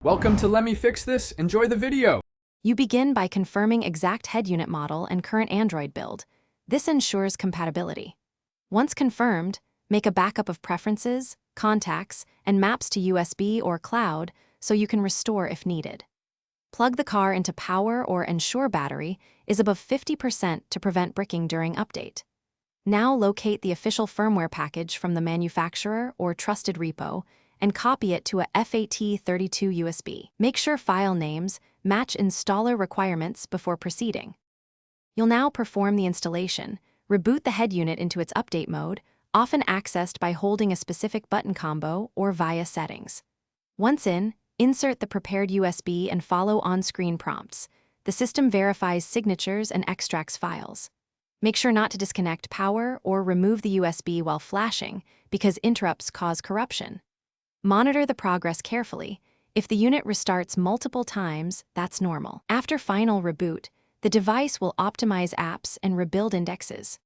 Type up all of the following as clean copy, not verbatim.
Welcome to Let Me Fix This. Enjoy the video. You begin by confirming exact head unit model and current Android build. This ensures compatibility. Once confirmed, make a backup of preferences, contacts, and maps to USB or cloud so you can restore if needed. Plug the car into power or ensure battery is above 50% to prevent bricking during update. Now locate the official firmware package from the manufacturer or trusted repo and copy it to a FAT32 USB. Make sure file names match installer requirements before proceeding. You'll now perform the installation, reboot the head unit into its update mode, often accessed by holding a specific button combo or via settings. Once in, insert the prepared USB and follow on-screen prompts. The system verifies signatures and extracts files. Make sure not to disconnect power or remove the USB while flashing because interrupts cause corruption. Monitor the progress carefully. If the unit restarts multiple times, that's normal. After final reboot, the device will optimize apps and rebuild indexes.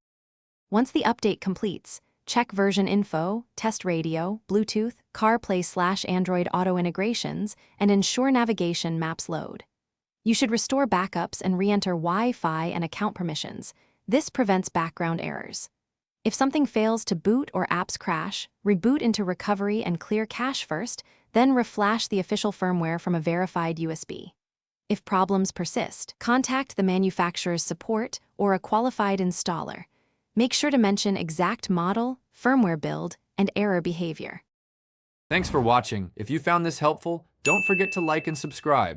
Once the update completes, check version info, test radio, Bluetooth, CarPlay/Android auto integrations, and ensure navigation maps load. You should restore backups and re-enter Wi-Fi and account permissions. This prevents background errors. If something fails to boot or apps crash, reboot into recovery and clear cache first, then reflash the official firmware from a verified USB. If problems persist, contact the manufacturer's support or a qualified installer. Make sure to mention exact model, firmware build, and error behavior. Thanks for watching. If you found this helpful, don't forget to like and subscribe.